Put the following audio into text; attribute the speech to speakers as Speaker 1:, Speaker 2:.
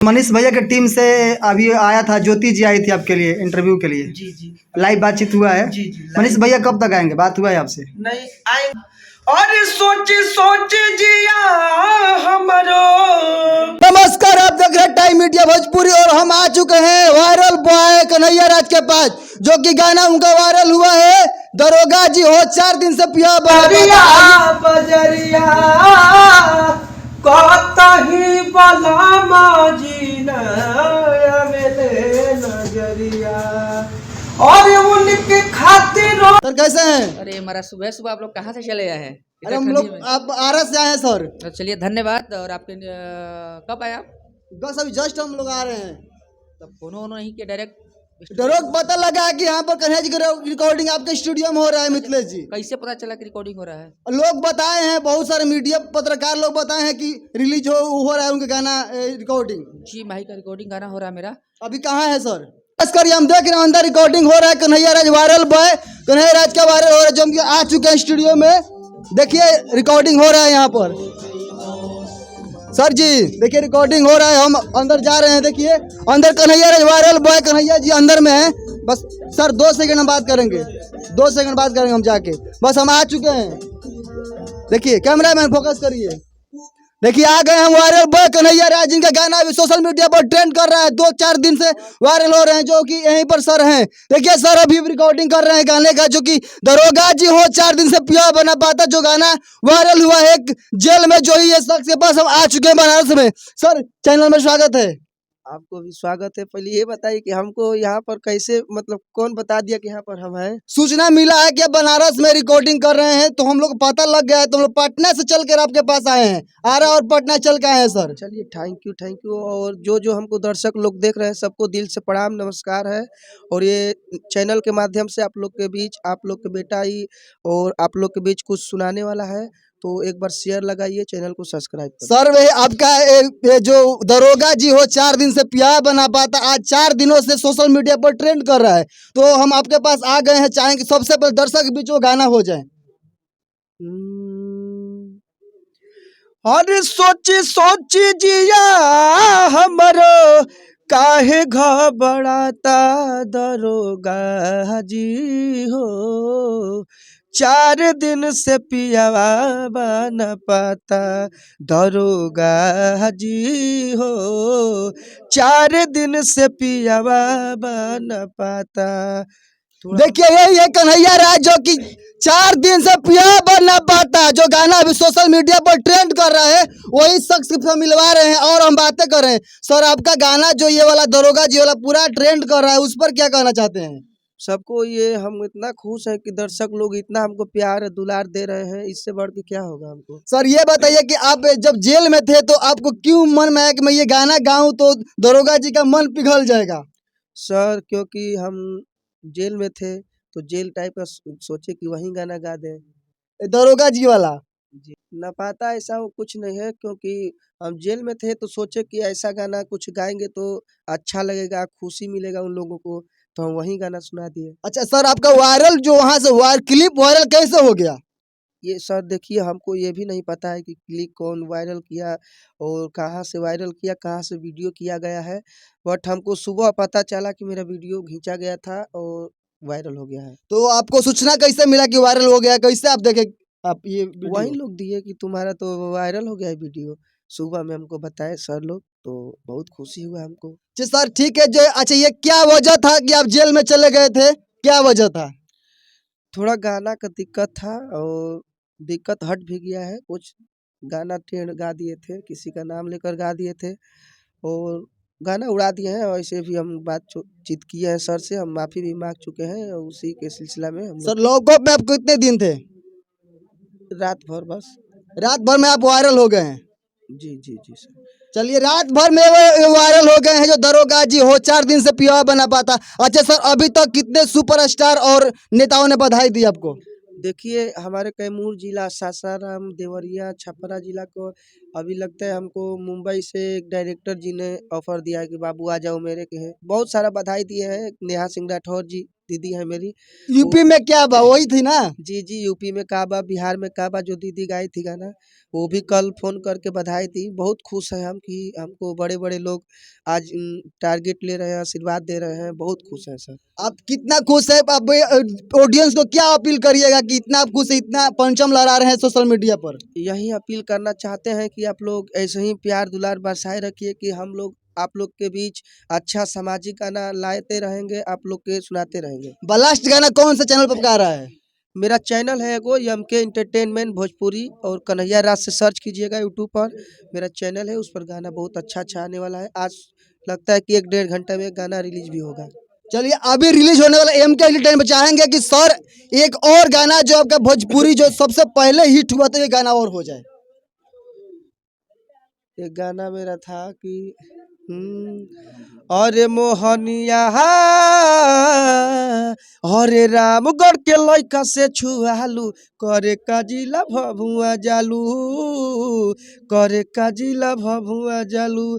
Speaker 1: मनीष भैया की टीम से अभी आया था, ज्योति जी आई थी आपके लिए इंटरव्यू के लिए।
Speaker 2: जी जी
Speaker 1: लाइव बातचीत हुआ है।
Speaker 2: जी जी
Speaker 1: मनीष भैया कब तक आएंगे, बात हुआ है आपसे?
Speaker 2: नहीं आए। और सोच सोच जिया हमरो।
Speaker 1: नमस्कार, आप देख रहे हैं टाइम मीडिया भोजपुरी और हम आ चुके हैं वायरल बॉय कन्हैया राज के पास, जो कि गाना उनका वायरल हुआ है दरोगा जी हो 4 दिन से पिया
Speaker 2: बजरिया बजरिया कतही बलामा जी नयले नजरिया और उनके खातिर।
Speaker 1: सर कैसे हैं?
Speaker 3: अरे हमारा सुबह सुबह आप लोग कहाँ से चले आए हैं?
Speaker 1: अरे हम लोग आप आरा से आए हैं सर।
Speaker 3: तो चलिए धन्यवाद। और आपके कब आए आप?
Speaker 1: बस अभी जस्ट हम लोग आ रहे हैं।
Speaker 3: तब फोन वोन नहीं किया, डायरेक्ट
Speaker 1: डरोग पता लगा कि यहाँ पर कन्हैया जी का रिकॉर्डिंग आपके स्टूडियो में हो रहा है मिथिलेश जी।
Speaker 3: कैसे पता चला कि रिकॉर्डिंग हो रहा है?
Speaker 1: लोग बताए हैं, बहुत सारे मीडिया पत्रकार लोग बताए हैं कि रिलीज हो रहा है उनका गाना रिकॉर्डिंग।
Speaker 3: जी माही का रिकॉर्डिंग गाना हो रहा है मेरा।
Speaker 1: अभी कहाँ है सर? बस करिए, हम देख रहे हैं अंदर रिकॉर्डिंग हो रहा है। कन्हैया राज वायरल बॉय कन्हैया राज का वायरल हो रहा है, जो हम आ चुके हैं स्टूडियो में। देखिए रिकॉर्डिंग हो रहा है यहाँ पर। सर जी देखिए रिकॉर्डिंग हो रहा है, हम अंदर जा रहे हैं। देखिए अंदर कन्हैया राज वायरल बॉय कन्हैया जी अंदर में है। बस सर 2 सेकंड हम बात करेंगे, 2 सेकंड बात करेंगे हम जाके। बस हम आ चुके हैं। देखिए कैमरा मैन फोकस करिए। देखिए आ गए हम वायरल बॉय कन्हैया राज, जिनका गाना अभी सोशल मीडिया पर ट्रेंड कर रहा है। 2-4 दिन से वायरल हो रहे हैं, जो कि यहीं पर सर हैं। देखिए सर अभी रिकॉर्डिंग कर रहे हैं गाने का, जो कि दरोगा जी हो 4 दिन से पिया बना पाता, जो गाना वायरल हुआ है एक जेल में, जो ही ये शख्स के पास हम आ चुके हैं बनारस में। सर चैनल में स्वागत है।
Speaker 2: आपको भी स्वागत है। पहले ये बताइए कि हमको यहाँ पर कैसे, मतलब कौन बता दिया कि यहाँ पर हम हैं?
Speaker 1: सूचना मिला है कि आप बनारस में रिकॉर्डिंग कर रहे हैं, तो हम लोग को पता लग गया है, तो हम लोग पटना से चल कर आपके पास आए हैं। आरा और पटना चल के आए हैं सर।
Speaker 2: चलिए थैंक यू। और जो जो हमको दर्शक लोग देख रहे हैं सबको दिल से प्रणाम नमस्कार है। और ये चैनल के माध्यम से आप लोग के बीच, आप लोग के बेटा ही और आप लोग के बीच कुछ सुनाने वाला है, तो एक बार शेयर लगाइए, चैनल को सब्सक्राइब करिए।
Speaker 1: सर वे आपका ये जो दरोगा जी हो 4 दिन से पिया बना पाता, आज 4 दिनों से सोशल मीडिया पर ट्रेंड कर रहा है, तो हम आपके पास आ गए हैं। चाहेंगे सबसे पहले दर्शक के बीच वो गाना हो जाए।
Speaker 2: अरे सोची सोची जिया हमरो काहे घबराता दरोगा जी हो, 4 दिन से पियावा बन पाता दरोगा जी हो, 4 दिन से पियावा बन पाता।
Speaker 1: देखिए यही है कन्हैया राज, जो कि 4 दिन से पिया बना पाता, जो गाना अभी सोशल मीडिया पर ट्रेंड कर रहा है, वही शख्स से मिलवा रहे हैं और हम बातें कर रहे हैं। सर आपका गाना जो ये वाला दरोगा जी वाला पूरा ट्रेंड कर रहा है, उस पर क्या कहना चाहते हैं?
Speaker 2: सबको ये हम इतना खुश है कि दर्शक लोग इतना हमको प्यार दुलार दे रहे हैं, इससे बढ़ के क्या होगा हमको।
Speaker 1: सर ये बताइए कि आप जब जेल में थे तो आपको क्यों मन में आया कि मैं ये गाना गाऊं तो दरोगा जी का मन पिघल जाएगा?
Speaker 2: सर क्योंकि हम जेल में थे तो जेल टाइप का सोचे कि वही गाना गा दें।
Speaker 1: दरोगा जी वाला।
Speaker 2: जी ना पाता ऐसा वो कुछ नहीं है, क्योंकि हम जेल में थे तो सोचे कि ऐसा गाना कुछ गाएंगे तो अच्छा लगेगा, खुशी मिलेगा उन लोगों को, तो हम वही गाना सुना दिए।
Speaker 1: अच्छा सर आपका वायरल जो वहाँ से क्लिप वायरल कैसे हो गया?
Speaker 2: ये सर देखिए हमको ये भी नहीं पता है कि क्लिप कौन वायरल किया और कहाँ से वायरल किया, कहाँ से वीडियो किया गया है, बट हमको सुबह पता चला कि मेरा वीडियो खींचा गया था और वायरल हो गया है।
Speaker 1: तो आपको सूचना कैसे मिला कि वायरल हो गया, कैसे आप देखे आप ये
Speaker 2: वही
Speaker 1: वीडियो?
Speaker 2: लोग दिए कि तुम्हारा तो वायरल हो गया है वीडियो, सुबह में हमको बताए सर लोग, तो बहुत खुशी हुआ हमको।
Speaker 1: जी सर ठीक है। जो अच्छा ये क्या वजह था कि आप जेल में चले गए थे, क्या वजह था?
Speaker 2: थोड़ा गाना का दिक्कत था और दिक्कत हट भी गया है, कुछ गाना टेढ़ गा दिए थे, किसी का नाम लेकर गा दिए थे और गाना उड़ा दिए हैं। वैसे भी हम बातचीत किए हैं सर से, हम माफ़ी भी मांग चुके हैं और उसी के सिलसिला में हम
Speaker 1: सर लॉकअप में आप कितने दिन थे?
Speaker 2: रात भर बस।
Speaker 1: रात भर में आप वायरल हो गए हैं।
Speaker 2: जी सर।
Speaker 1: चलिए रात भर में वो वायरल हो गए हैं, जो दरोगा जी हो 4 दिन से पिया बना पाता। अच्छा सर अभी तक कितने सुपरस्टार और नेताओं ने बधाई दी आपको?
Speaker 2: देखिए हमारे कैमूर जिला, सासाराम, देवरिया, छपरा जिला को अभी लगता है हमको मुंबई से एक डायरेक्टर जी ने ऑफर दिया है कि बाबू आ जाओ मेरे के हैं। बहुत सारा बधाई दिए हैं। नेहा सिंह राठौर जी दीदी है मेरी,
Speaker 1: यूपी में क्या बा वही थी ना।
Speaker 2: जी यूपी में काबा, बिहार में काबा, जो दीदी गाई थी गाना, वो भी कल फोन करके बधाई दी। बहुत खुश हैं हम कि हमको बड़े बड़े लोग आज टारगेट ले रहे हैं, आशीर्वाद दे रहे हैं। बहुत खुश हैं सर।
Speaker 1: आप कितना खुश है, आप ऑडियंस को क्या अपील करिएगा कि इतना आप खुश है, इतना परचम लहरा रहे हैं सोशल मीडिया पर।
Speaker 2: यही अपील करना चाहते हैं कि आप लोग ऐसे ही प्यार दुलार बरसाए रखिए कि हम लोग आप लोग के बीच अच्छा सामाजिक गाना लाते रहेंगे, आप लोग के सुनाते रहेंगे।
Speaker 1: ब्लास्ट गाना कौन सा चैनल पर गा रहा है?
Speaker 2: मेरा चैनल है एगो MK एंटरटेनमेंट भोजपुरी, और कन्हैया राज से सर्च कीजिएगा यूट्यूब पर। मेरा चैनल है, उस पर गाना बहुत अच्छा आने वाला है। आज लगता है कि 1 डेढ़ घंटे में गाना रिलीज भी होगा।
Speaker 1: चलिए, अभी रिलीज होने वाला MK एंटरटेनमेंट चाहेंगे कि सर एक और गाना जो आपका भोजपुरी जो सबसे पहले हिट हुआ था, ये गाना और हो जाए।
Speaker 2: एक गाना मेरा था कि अरे मोहनिया अरे रामगढ़ के लइका से छुआलू, करे काजिला भभुआ जालू, करे काजिला भभुआ जालू।